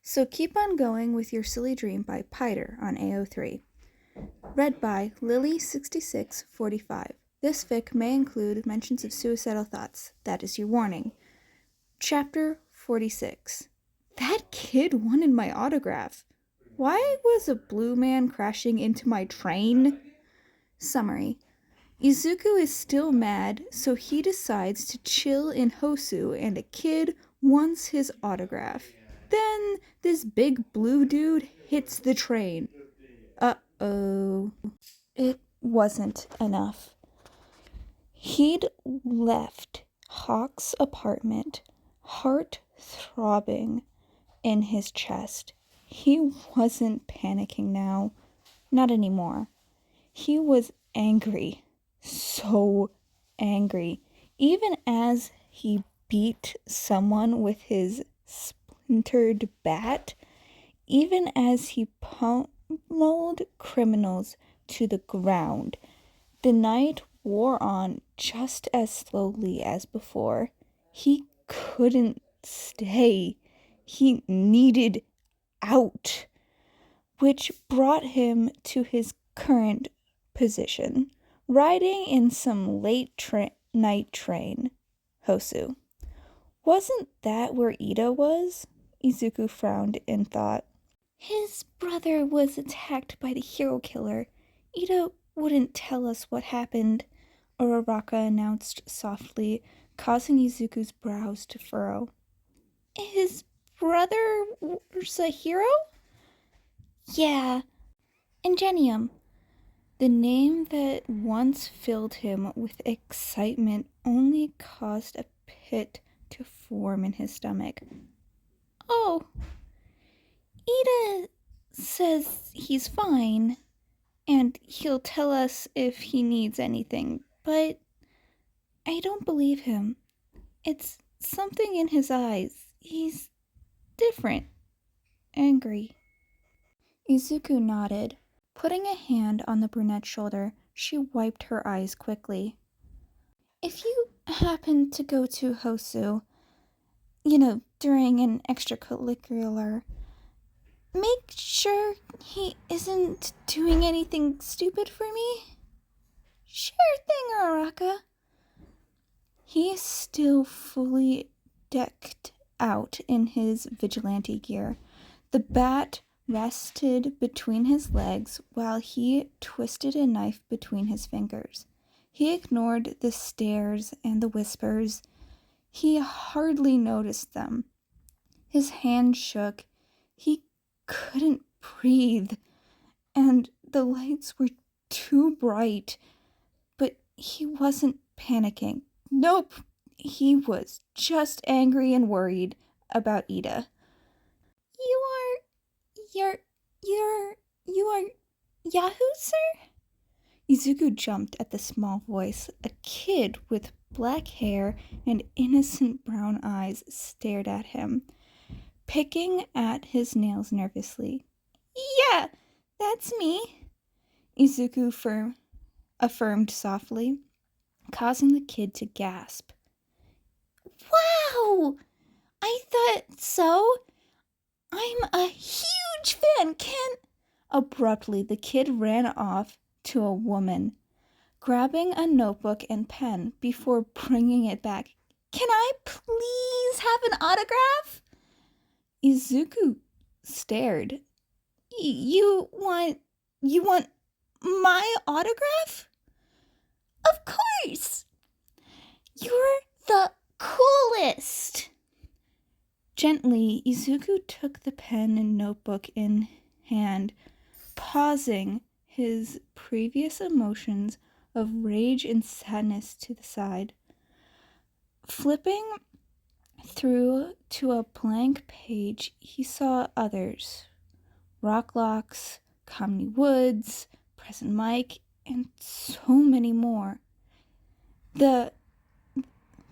So keep on going with your silly dream by Piter on AO3. Read by Lily6645. This fic may include mentions of suicidal thoughts. That is your warning. Chapter 46. That kid wanted my autograph. Why was a blue man crashing into my train? Summary. Izuku is still mad, so he decides to chill in Hosu, and a kid wants his autograph. Then this big blue dude hits the train. Uh-oh. It wasn't enough. He'd left Hawk's apartment, heart throbbing in his chest. He wasn't panicking now. Not anymore. He was angry. So angry. Even as he beat someone with his splintered bat, even as he pummeled criminals to the ground, the night wore on just as slowly as before. He couldn't stay. He needed out, which brought him to his current position, riding in some late night train. Hosu. Wasn't that where Ida was? Izuku frowned in thought. His brother was attacked by the hero killer. Ida wouldn't tell us what happened, Uraraka announced softly, causing Izuku's brows to furrow. His brother was a hero? Yeah. Ingenium. The name that once filled him with excitement only caused a pit to form in his stomach. Oh. Ida says he's fine, and he'll tell us if he needs anything, but I don't believe him. It's something in his eyes. He's different. Angry. Izuku nodded. Putting a hand on the brunette's shoulder, she wiped her eyes quickly. If you happen to go to Hosu, during an extracurricular, make sure he isn't doing anything stupid for me. Sure thing, Uraraka. He's still fully decked out in his vigilante gear. The bat rested between his legs while he twisted a knife between his fingers. He ignored the stares and the whispers. He hardly noticed them. His hand shook. He couldn't breathe, and the lights were too bright. But he wasn't panicking. Nope, he was just angry and worried about Ida. You are Yahoo, sir? Izuku jumped at the small voice. A kid with black hair and innocent brown eyes stared at him, picking at his nails nervously. Yeah, that's me, Izuku affirmed softly, causing the kid to gasp. Wow! I thought so. I'm a huge fan, Abruptly, the kid ran off to a woman, grabbing a notebook and pen before bringing it back. Can I please have an autograph? Izuku stared. You want my autograph? Of course! You're the coolest! Gently, Izuku took the pen and notebook in hand, pausing his previous emotions of rage and sadness to the side. Flipping through to a blank page, he saw others. Rocklocks, Comedy Woods, Present Mike, and so many more. There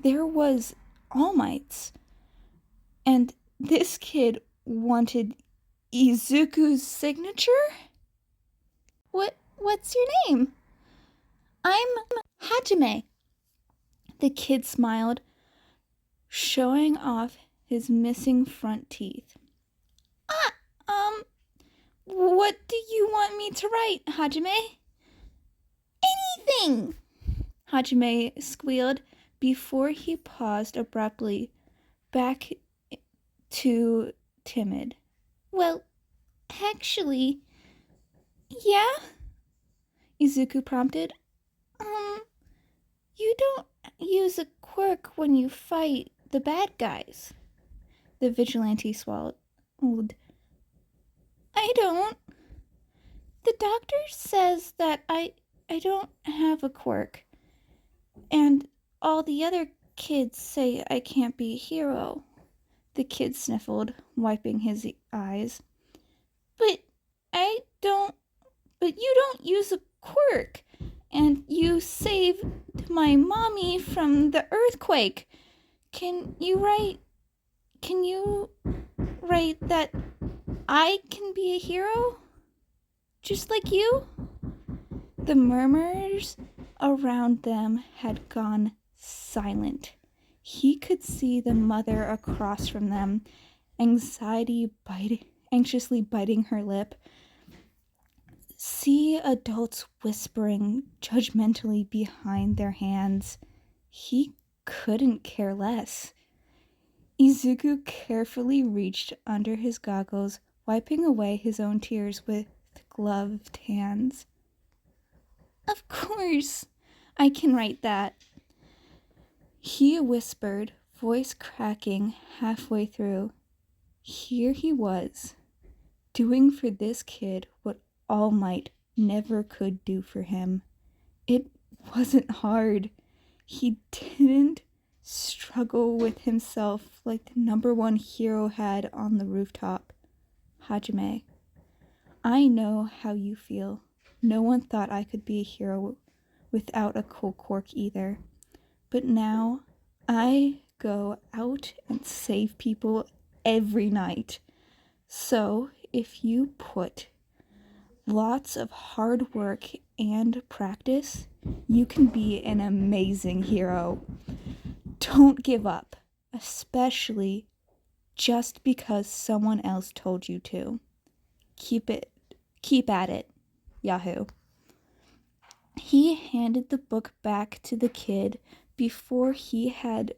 was All Mights, and this kid wanted Izuku's signature? What's your name? I'm Hajime. The kid smiled, showing off his missing front teeth. What do you want me to write, Hajime? Anything! Hajime squealed before he paused abruptly, back to timid. Well, actually, yeah? Izuku prompted. You don't use a quirk when you fight the bad guys. The vigilante swallowed. I don't. The doctor says that I don't have a quirk. And all the other kids say I can't be a hero. The kid sniffled, wiping his eyes. But you don't use a quirk. And you saved my mommy from the earthquake. Can you write that I can be a hero? Just like you? The murmurs around them had gone silent. He could see the mother across from them, anxiously biting her lip. See adults whispering judgmentally behind their hands. He couldn't care less. Izuku carefully reached under his goggles, wiping away his own tears with gloved hands. Of course, I can write that. He whispered, voice cracking halfway through. Here he was, doing for this kid what All Might never could do for him. It wasn't hard. He didn't struggle with himself like the number one hero had on the rooftop. Hajime, I know how you feel. No one thought I could be a hero without a cool quirk either. But now, I go out and save people every night. So, if you put lots of hard work and practice, you can be an amazing hero. Don't give up, especially just because someone else told you to. Keep at it, Yahoo. He handed the book back to the kid before he was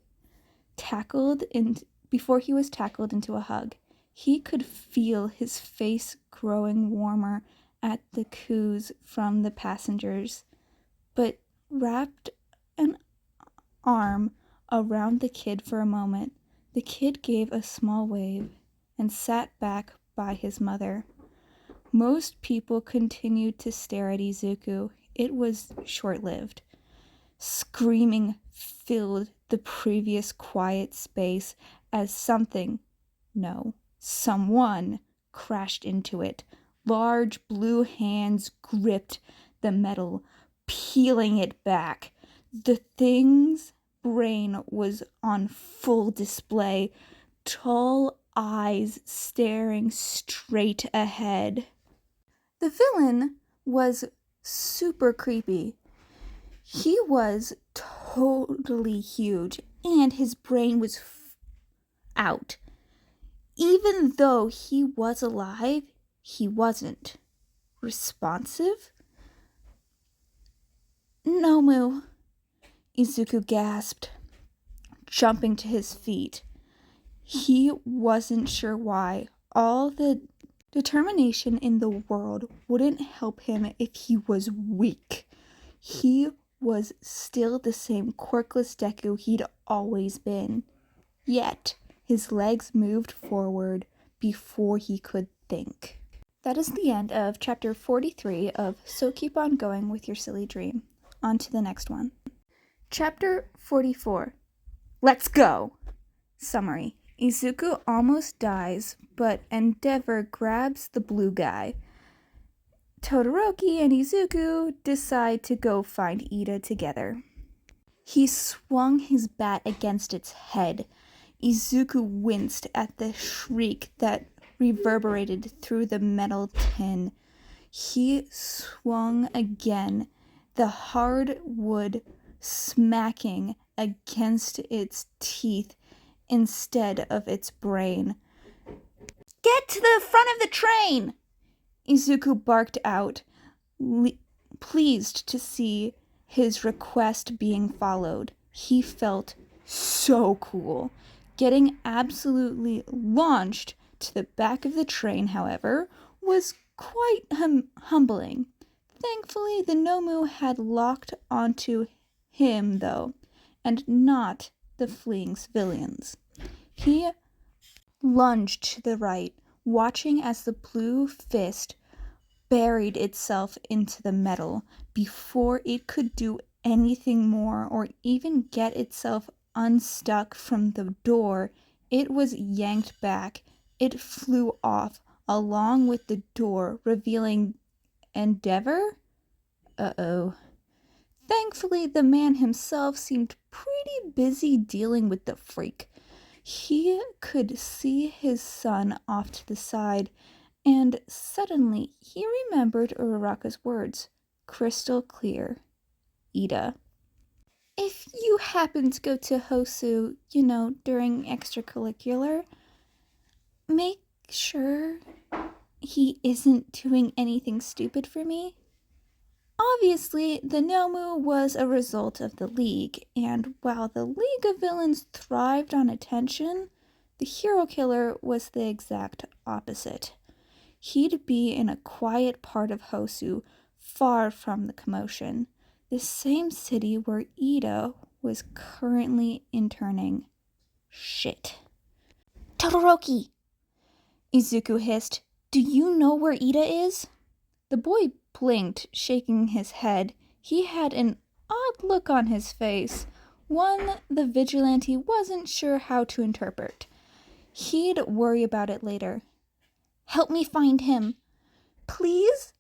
tackled into a hug. He could feel his face growing warmer at the coos from the passengers, but wrapped an arm around the kid for a moment. The kid gave a small wave and sat back by his mother. Most people continued to stare at Izuku. It was short-lived. Screaming filled the previous quiet space as someone crashed into it. Large blue hands gripped the metal, peeling it back. The thing's brain was on full display, tall eyes staring straight ahead. The villain was super creepy. He was totally huge, and his brain was out. Even though he was alive, he wasn't responsive. Nomu, Izuku gasped, jumping to his feet. He wasn't sure why. All the determination in the world wouldn't help him if he was weak. He was still the same quirkless Deku he'd always been. Yet, his legs moved forward before he could think. That is the end of chapter 43 of So Keep On Going With Your Silly Dream. On to the next one. Chapter 44. Let's go! Summary. Izuku almost dies, but Endeavor grabs the blue guy. Todoroki and Izuku decide to go find Ida together. He swung his bat against its head. Izuku winced at the shriek that reverberated through the metal tin. He swung again, the hard wood smacking against its teeth instead of its brain. Get to the front of the train! Izuku barked out, pleased to see his request being followed. He felt so cool. Getting absolutely launched to the back of the train, however, was quite humbling. Thankfully, the nomu had locked onto him, though, and not the fleeing civilians. He lunged to the right, watching as the blue fist buried itself into the metal before it could do anything more or even get itself unstuck from the door. It was yanked back. It flew off along with the door, revealing Endeavor? Uh-oh. Thankfully, the man himself seemed pretty busy dealing with the freak. He could see his son off to the side, and suddenly he remembered Uraraka's words, crystal clear. Ida. If you happen to go to Hosu, during extracurricular, make sure he isn't doing anything stupid for me. Obviously, the nomu was a result of the League, and while the League of Villains thrived on attention, the hero killer was the exact opposite. He'd be in a quiet part of Hosu, far from the commotion, the same city where Ida was currently interning. Shit. Todoroki! Izuku hissed. Do you know where Ida is? The boy blinked, shaking his head. He had an odd look on his face, one the vigilante wasn't sure how to interpret. He'd worry about it later. Help me find him. Please?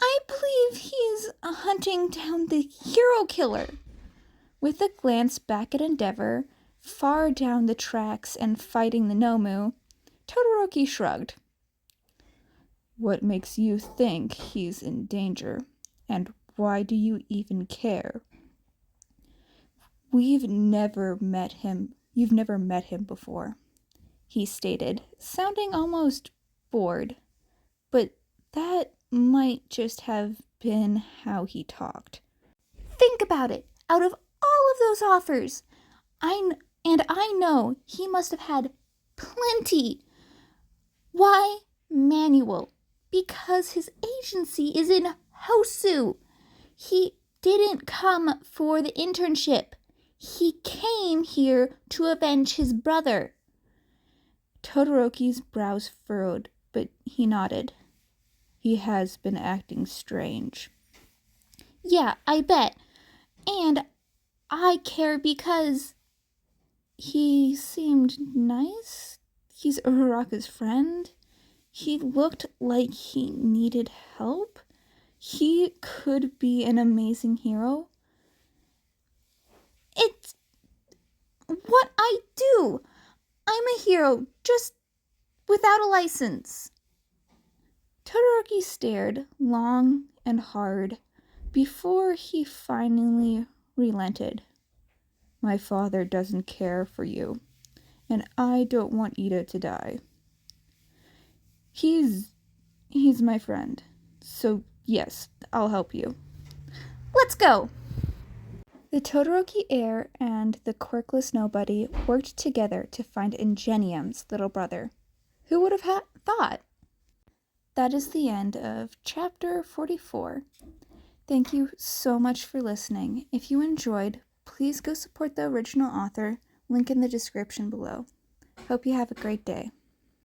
I believe he's hunting down the hero killer. With a glance back at Endeavor, far down the tracks and fighting the nomu, Todoroki shrugged. What makes you think he's in danger? And why do you even care? You've never met him before, he stated, sounding almost bored. But that might just have been how he talked. Think about it. Out of all of those offers, I know he must have had plenty. Why Manuel? Because his agency is in Hosu. He didn't come for the internship. He came here to avenge his brother. Todoroki's brows furrowed, but he nodded. He has been acting strange. Yeah, I bet. And I care because he seemed nice. He's Uraraka's friend. He looked like he needed help. He could be an amazing hero. It's what I do. I'm a hero, just without a license. Todoroki stared long and hard before he finally relented. My father doesn't care for you, and I don't want Ida to die. He's my friend, so yes, I'll help you. Let's go! The Todoroki heir and the quirkless nobody worked together to find Ingenium's little brother. Who would have thought? That is the end of chapter 44. Thank you so much for listening. If you enjoyed, please go support the original author, link in the description below. Hope you have a great day.